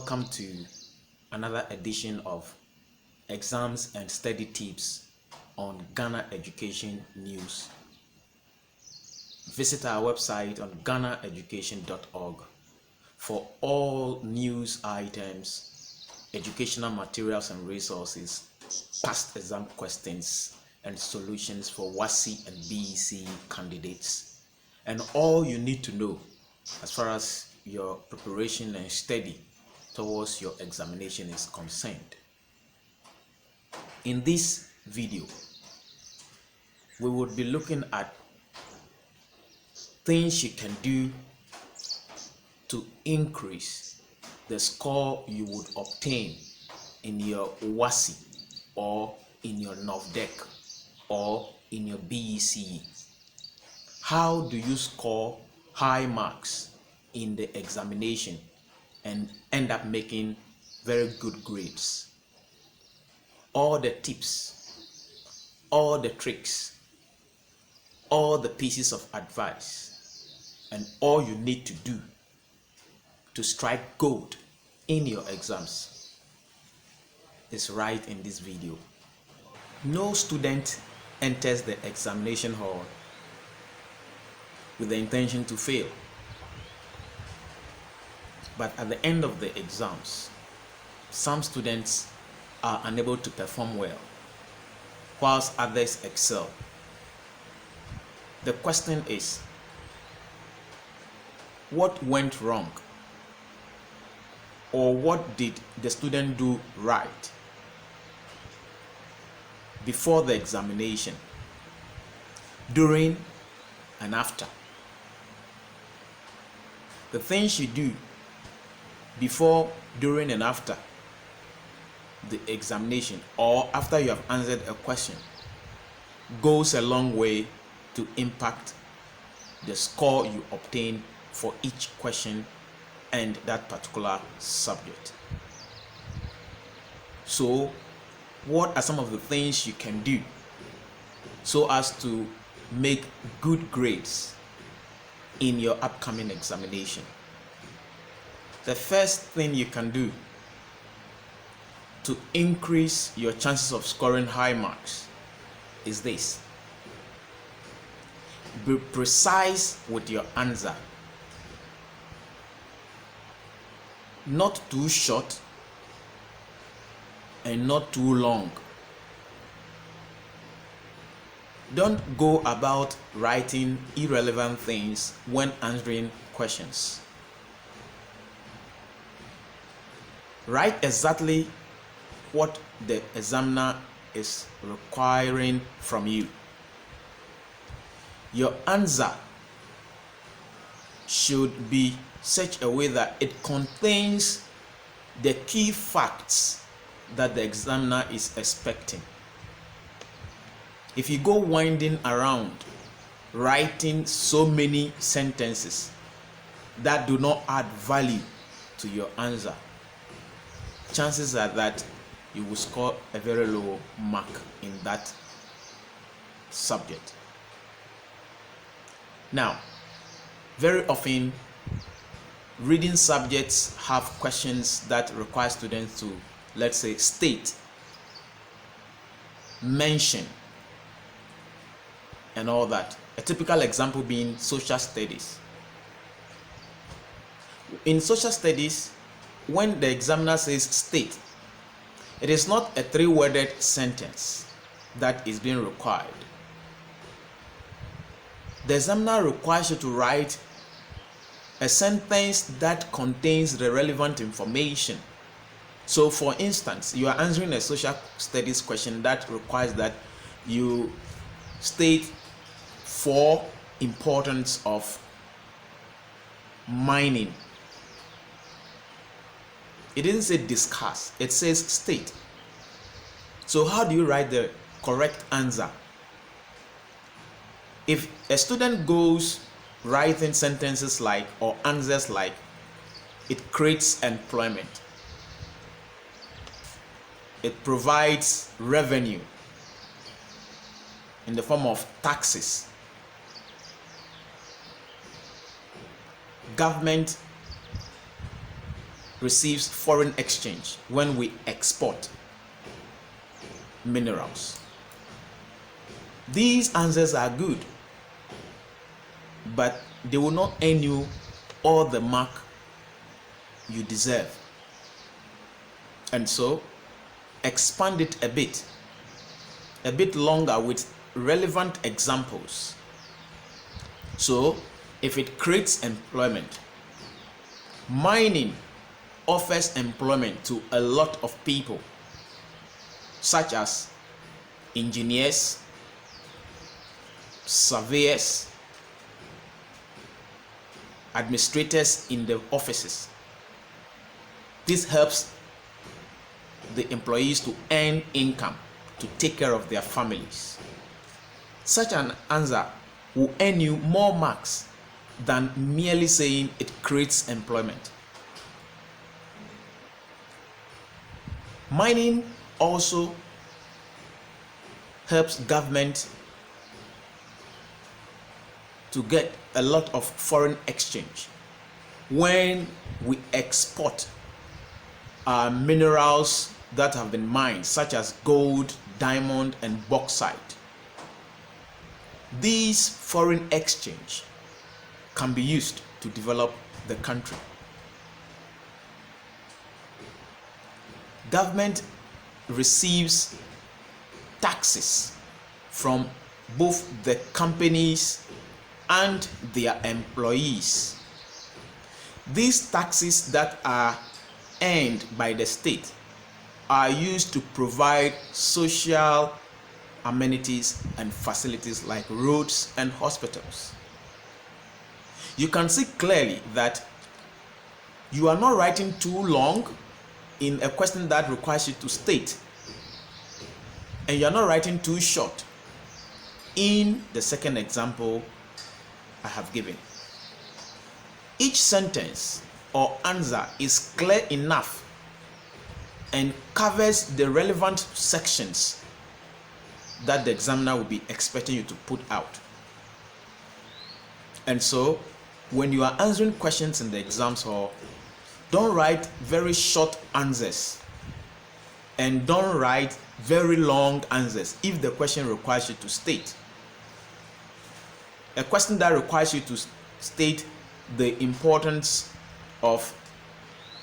Welcome to another edition of Exams and Study Tips on Ghana Education News. Visit our website on ghanaeducation.org for all news items, educational materials and resources, past exam questions and solutions for WASSCE and BECE candidates, and all you need to know as far as your preparation and study towards your examination is concerned. In this video, we would be looking at things you can do to increase the score you would obtain in your WASSCE or in your NOVDEC or in your BECE. How do you score high marks in the examination and end up making very good grades? All the tips, all the tricks, all the pieces of advice, and all you need to do to strike gold in your exams is right in this video. No student enters the examination hall with the intention to fail. But at the end of the exams, some students are unable to perform well, whilst others excel. The question is, what went wrong? Or what did the student do right before the examination, during and after? The things you do before, during, and after the examination, or after you have answered a question, goes a long way to impact the score you obtain for each question and that particular subject. So, what are some of the things you can do so as to make good grades in your upcoming examination? The first thing you can do to increase your chances of scoring high marks is this: be precise with your answer. Not too short and not too long. Don't go about writing irrelevant things when answering questions. Write exactly what the examiner is requiring from you. Your answer should be such a way that it contains the key facts that the examiner is expecting. If you go winding around writing so many sentences that do not add value to your answer, chances are that you will score a very low mark in that subject. Now, very often reading subjects have questions that require students to, let's say, state, mention, and all that. A typical example being social studies. In social studies, when the examiner says state, it is not a three-worded sentence that is being required. The examiner requires you to write a sentence that contains the relevant information. So, for instance, you are answering a social studies question that requires that you state 4 importance of mining. It didn't say discuss, it says state. So how do you write the correct answer? If a student goes writing sentences like, or answers like, it creates employment, it provides revenue in the form of taxes, government receives foreign exchange when we export minerals? These answers are good, but they will not earn you all the mark you deserve. And so, expand it a bit longer with relevant examples. So, if it creates employment, mining offers employment to a lot of people, such as engineers, surveyors, administrators in the offices. This helps the employees to earn income to take care of their families. Such an answer will earn you more marks than merely saying it creates employment. Mining also helps government to get a lot of foreign exchange. When we export minerals that have been mined, such as gold, diamond, and bauxite, these foreign exchange can be used to develop the country. Government receives taxes from both the companies and their employees. These taxes that are earned by the state are used to provide social amenities and facilities like roads and hospitals. You can see clearly that you are not writing too long in a question that requires you to state, and you are not writing too short in the second example I have given. Each sentence or answer is clear enough and covers the relevant sections that the examiner will be expecting you to put out. And so, when you are answering questions in the exams hall, don't write very short answers and don't write very long answers if the question requires you to state. A question that requires you to state the importance of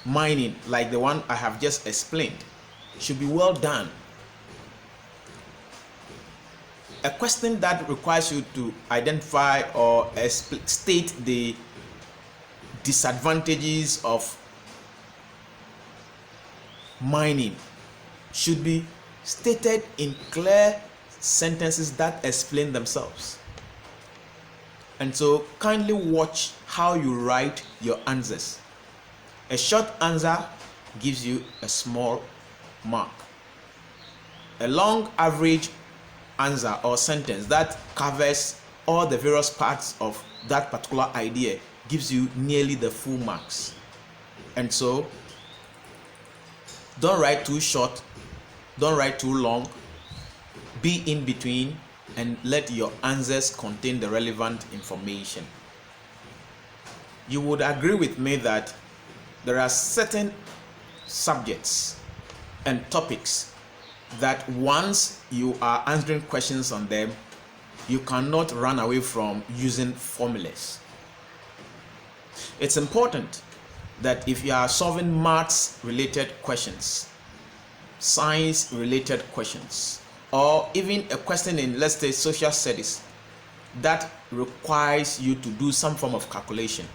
mining, like the one I have just explained, should be well done. A question that requires you to identify or state the disadvantages of mining should be stated in clear sentences that explain themselves. And so kindly watch how you write your answers. A short answer gives you a small mark. A long average answer or sentence that covers all the various parts of that particular idea gives you nearly the full marks. And so don't write too short, don't write too long, be in between, and let your answers contain the relevant information. You would agree with me that there are certain subjects and topics that once you are answering questions on them, you cannot run away from using formulas. It's important that if you are solving maths related questions, science related questions, or even a question in, let's say, social studies that requires you to do some form of calculation,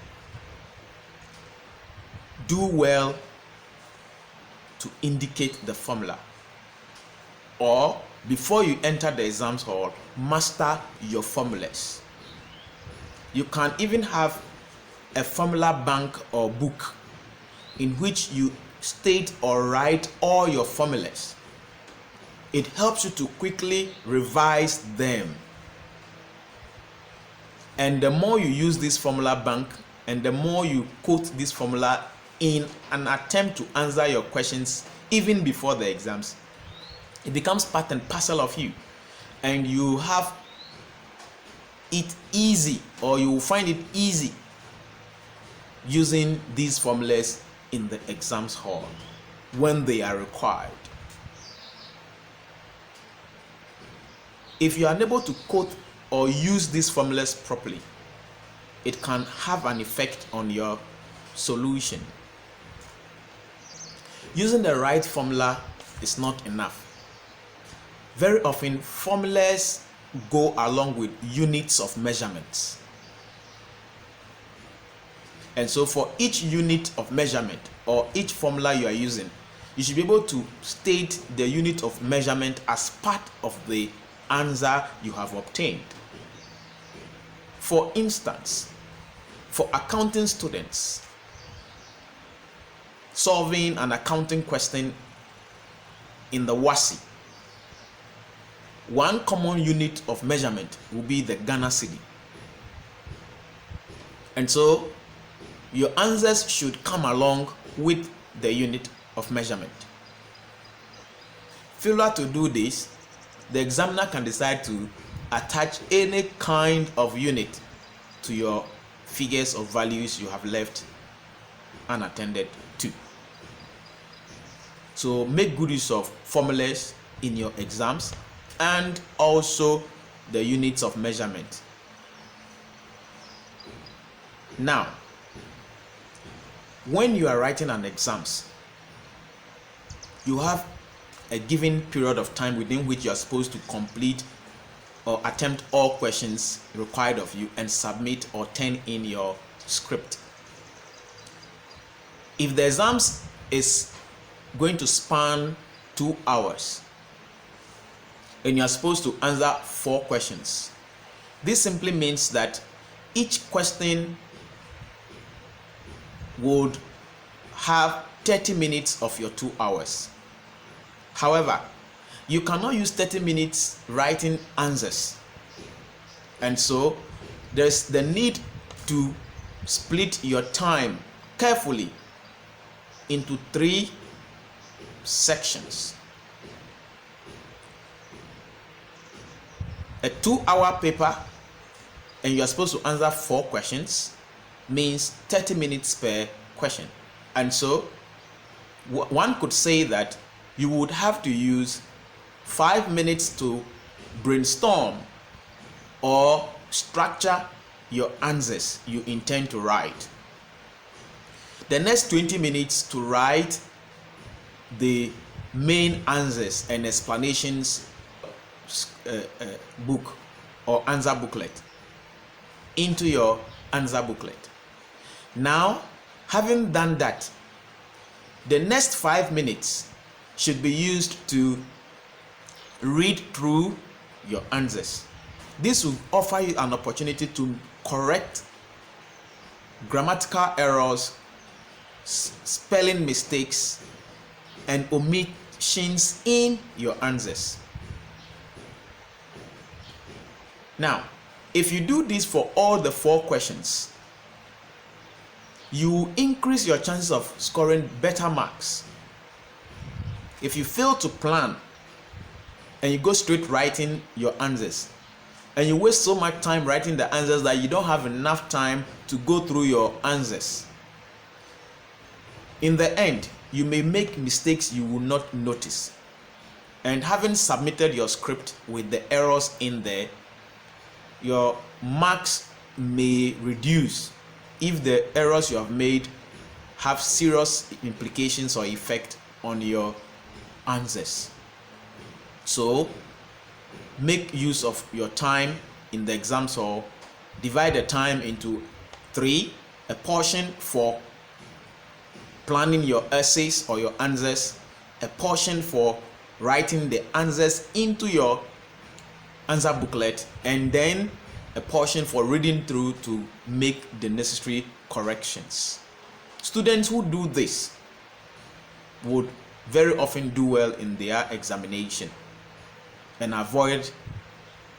do well to indicate the formula, or before you enter the exams hall, master your formulas. You can even have a formula bank or book in which you state or write all your formulas. It helps you to quickly revise them. And the more you use this formula bank and the more you quote this formula in an attempt to answer your questions even before the exams, it becomes part and parcel of you, and you have it easy, or you will find it easy using these formulas in the exams hall when they are required. If you are unable to quote or use these formulas properly, it can have an effect on your solution. Using the right formula is not enough. Very often, formulas go along with units of measurements. And so for each unit of measurement or each formula you are using, you should be able to state the unit of measurement as part of the answer you have obtained. For instance, for accounting students, solving an accounting question in the WASSCE, one common unit of measurement will be the Ghana cedi. And so your answers should come along with the unit of measurement. Failure to do this, the examiner can decide to attach any kind of unit to your figures or values you have left unattended to. So make good use of formulas in your exams and also the units of measurement. Now, when you are writing an exams, you have a given period of time within which you are supposed to complete or attempt all questions required of you and submit or turn in your script. If the exams is going to span 2 hours and you are supposed to answer 4 questions, this simply means that each question would have 30 minutes of your 2 hours. However, you cannot use 30 minutes writing answers, and so there's the need to split your time carefully into 3 sections. A 2-hour paper and you are supposed to answer 4 questions means 30 minutes per question, and so one could say that you would have to use 5 minutes to brainstorm or structure your answers you intend to write. The next 20 minutes to write the main answers and explanations book or answer booklet into your answer booklet. Now, having done that, the next 5 minutes should be used to read through your answers. This will offer you an opportunity to correct grammatical errors, spelling mistakes, and omissions in your answers. Now, if you do this for all the 4 questions, you increase your chances of scoring better marks. If you fail to plan and you go straight writing your answers, and you waste so much time writing the answers that you don't have enough time to go through your answers, in the end, you may make mistakes you will not notice. And having submitted your script with the errors in there, your marks may reduce if the errors you have made have serious implications or effect on your answers. So make use of your time in the exams hall. Divide the time into 3, a portion for planning your essays or your answers, a portion for writing the answers into your answer booklet, and then a portion for reading through to make the necessary corrections. Students who do this would very often do well in their examination and avoid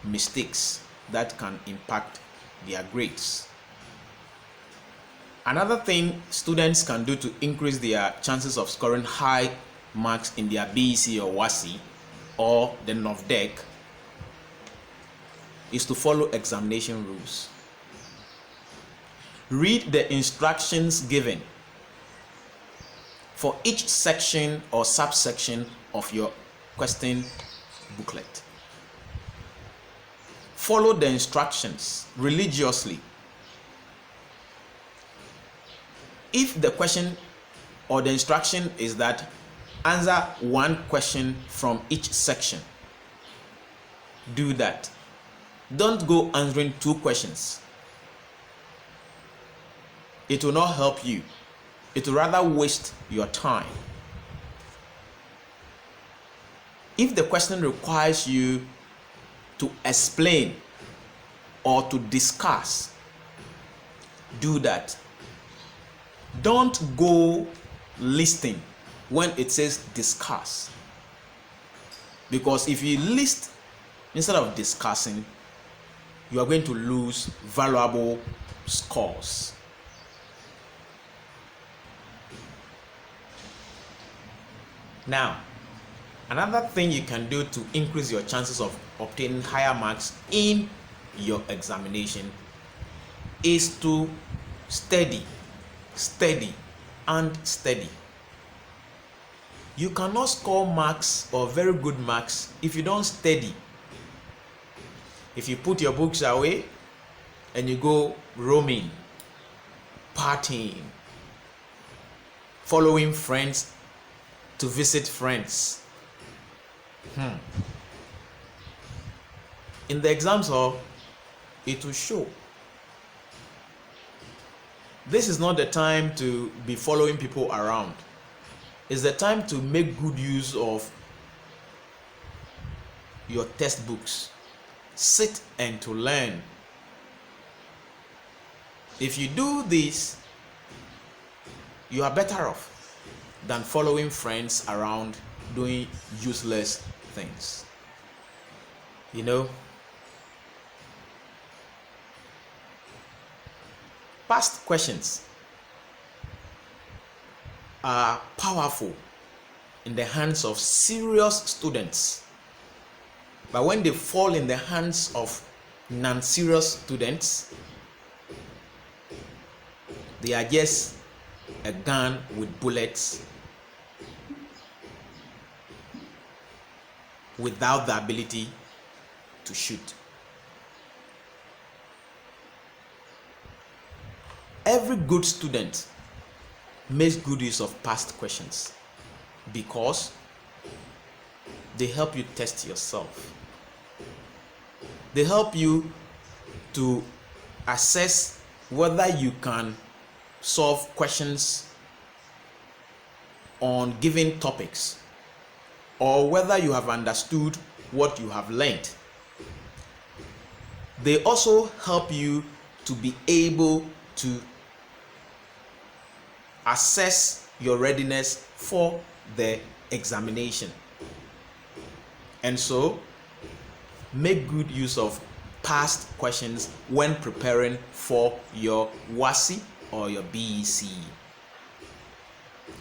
mistakes that can impact their grades. Another thing students can do to increase their chances of scoring high marks in their BECE or WASSCE or the NOVDEC is to follow examination rules. Read the instructions given for each section or subsection of your question booklet. Follow the instructions religiously. If the question or the instruction is that answer one question from each section, do that. Don't go answering two questions. It will not help you. It will rather waste your time. If the question requires you to explain or to discuss, do that. Don't go listing when it says discuss, because if you list instead of discussing, you are going to lose valuable scores. Now, another thing you can do to increase your chances of obtaining higher marks in your examination is to study, and study. You cannot score marks or very good marks if you don't study. If you put your books away and you go roaming, partying, following friends to visit friends, in the exams hall, it will show. This is not the time to be following people around. It's the time to make good use of your textbooks. Sit and to learn. If you do this, you are better off than following friends around doing useless things. You know, past questions are powerful in the hands of serious students, but when they fall in the hands of non-serious students, they are just a gun with bullets without the ability to shoot. Every good student makes good use of past questions because they help you test yourself. They help you to assess whether you can solve questions on given topics or whether you have understood what you have learned. They also help you to be able to assess your readiness for the examination. And so, make good use of past questions when preparing for your WASSCE or your BECE.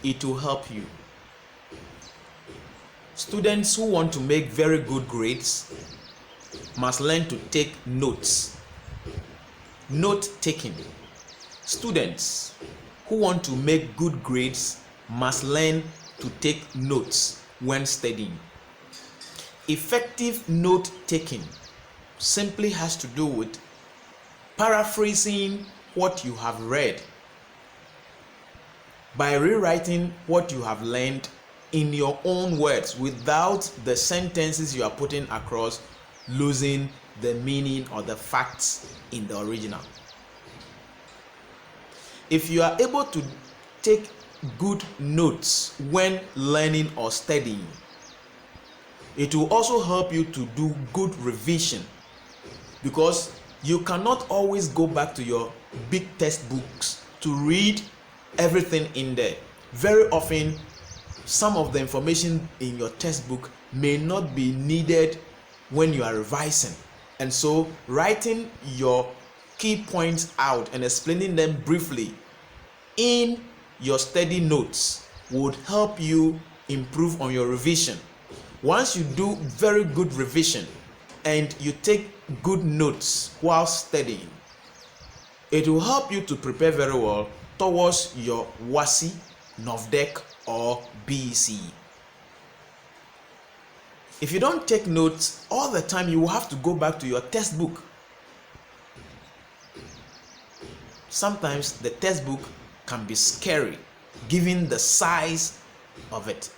It will help you. Students who want to make very good grades must learn to take notes. Note taking. Students who want to make good grades must learn to take notes when studying. Effective note taking simply has to do with paraphrasing what you have read by rewriting what you have learned in your own words without the sentences you are putting across losing the meaning or the facts in the original. If you are able to take good notes when learning or studying, it will also help you to do good revision, because you cannot always go back to your big textbooks to read everything in there. Very often, some of the information in your textbook may not be needed when you are revising, and so writing your key points out and explaining them briefly in your study notes would help you improve on your revision. Once you do very good revision and you take good notes while studying, it will help you to prepare very well towards your WASSCE, NOVDEC, or BECE. If you don't take notes all the time, you will have to go back to your textbook. Sometimes the textbook can be scary given the size of it.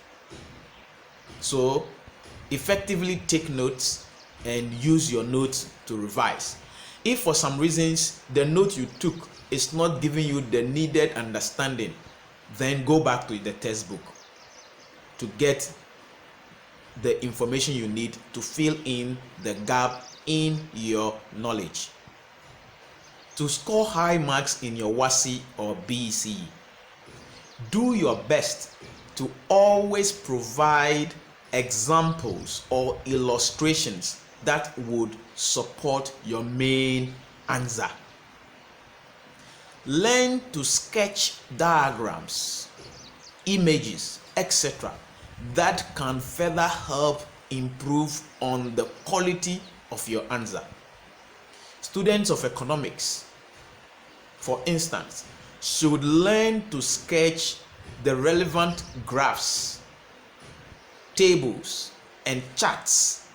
So effectively take notes and use your notes to revise. If for some reasons the note you took is not giving you the needed understanding, then go back to the textbook to get the information you need to fill in the gap in your knowledge. To score high marks in your WASSCE or BECE, do your best to always provide examples or illustrations that would support your main answer. Learn to sketch diagrams, images, etc. that can further help improve on the quality of your answer. Students of economics, for instance, should learn to sketch the relevant graphs, tables, and charts.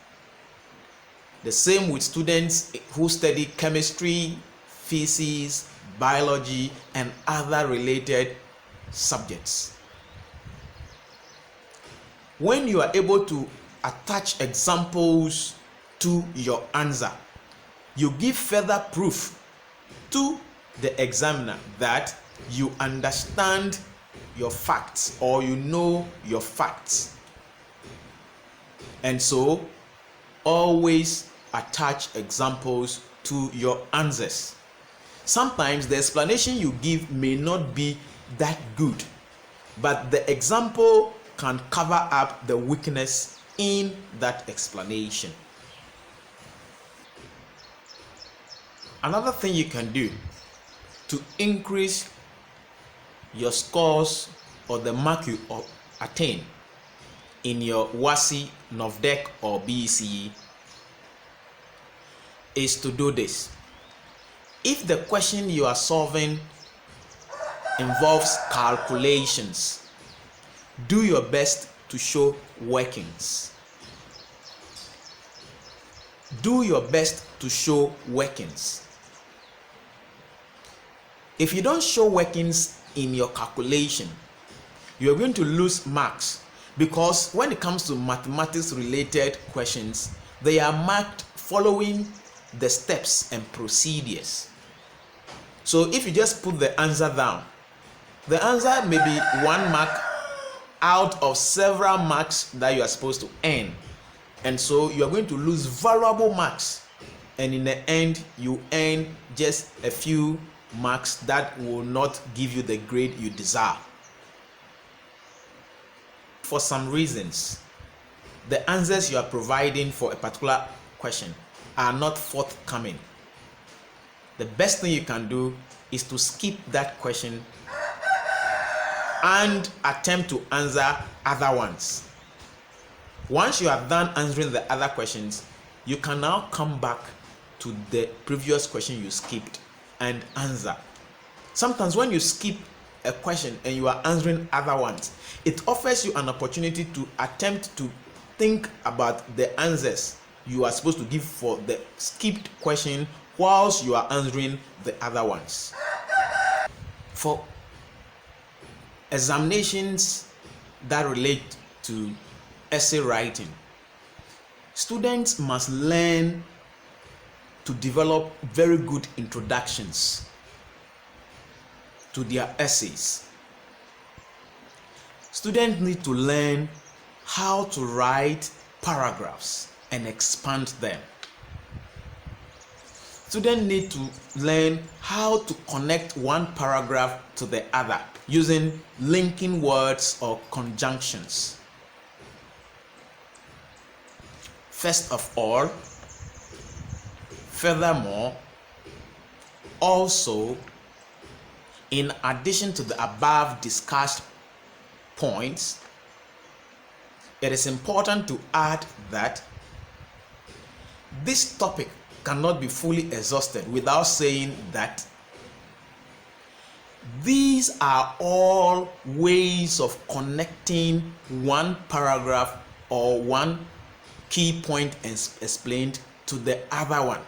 The same with students who study chemistry, physics, biology, and other related subjects. When you are able to attach examples to your answer, you give further proof to the examiner that you understand your facts or you know your facts. And so always attach examples to your answers. Sometimes the explanation you give may not be that good, but the example can cover up the weakness in that explanation. Another thing you can do to increase your scores or the mark you attain in your WASSCE, NOVDEC, or BECE is to do this. If the question you are solving involves calculations, do your best to show workings. Do your best to show workings. If you don't show workings in your calculation, you are going to lose marks, because when it comes to mathematics related questions, they are marked following the steps and procedures. So if you just put the answer down, the answer may be 1 mark out of several marks that you are supposed to earn, and so you are going to lose valuable marks, and in the end you earn just a few marks that will not give you the grade you deserve. For some reasons, the answers you are providing for a particular question are not forthcoming. The best thing you can do is to skip that question and attempt to answer other ones. Once you are done answering the other questions, you can now come back to the previous question you skipped and answer. Sometimes when you skip a question and you are answering other ones, it offers you an opportunity to attempt to think about the answers you are supposed to give for the skipped question whilst you are answering the other ones. For examinations that relate to essay writing, students must learn to develop very good introductions to their essays. Students need to learn how to write paragraphs and expand them. Students need to learn how to connect one paragraph to the other using linking words or conjunctions. First of all, furthermore, also, in addition to the above discussed points, it is important to add that this topic cannot be fully exhausted without saying that These are all ways of connecting one paragraph or one key point explained to the other one.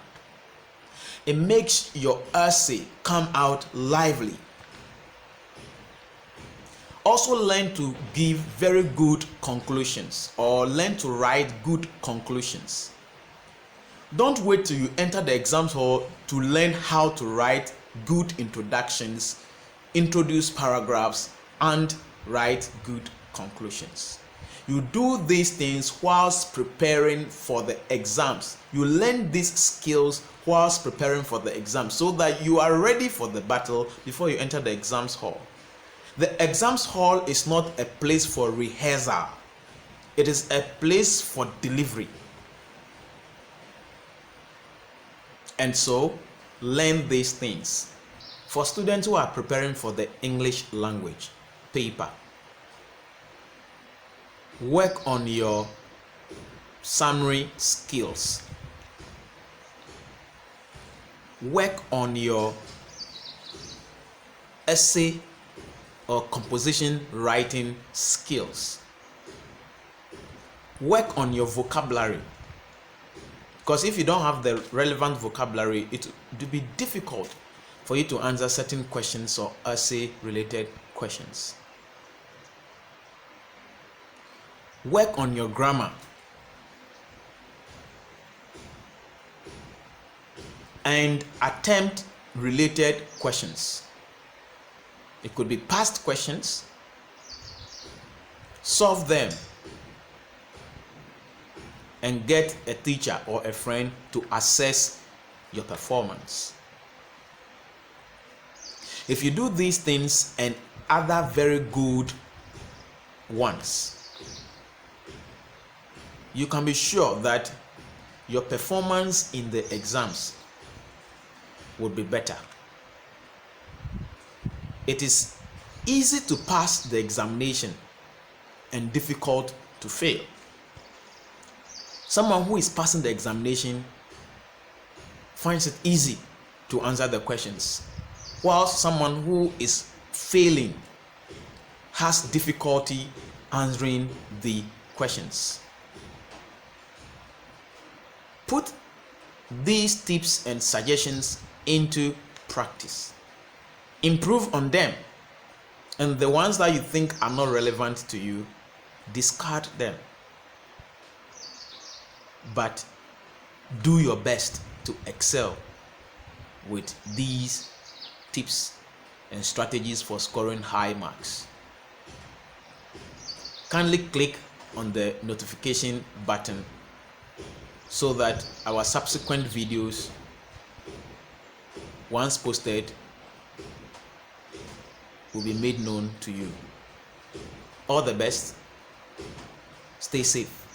It makes your essay come out lively. Also learn to give very good conclusions, or learn to write good conclusions. Don't wait till you enter the exam hall to learn how to write good introductions, introduce paragraphs, and write good conclusions. You do these things whilst preparing for the exams. You learn these skills whilst preparing for the exam so that you are ready for the battle before you enter the exams hall. The exams hall is not a place for rehearsal. It is a place for delivery. And so, learn these things. For students who are preparing for the English language paper, work on your summary skills. Work on your essay or composition writing skills. Work on your vocabulary, because if you don't have the relevant vocabulary, it will be difficult for you to answer certain questions or essay related questions. Work on your grammar and attempt related questions. It could be past questions. Solve them and get a teacher or a friend to assess your performance. If you do these things and other very good ones, you can be sure that your performance in the exams will be better. It is easy to pass the examination and difficult to fail. Someone who is passing the examination finds it easy to answer the questions, whilst someone who is failing has difficulty answering the questions. Put these tips and suggestions into practice. Improve on them, and the ones that you think are not relevant to you, discard them. But do your best to excel with these tips and strategies for scoring high marks. Kindly click on the notification button so that our subsequent videos, once posted, will be made known to you. All the best. Stay safe.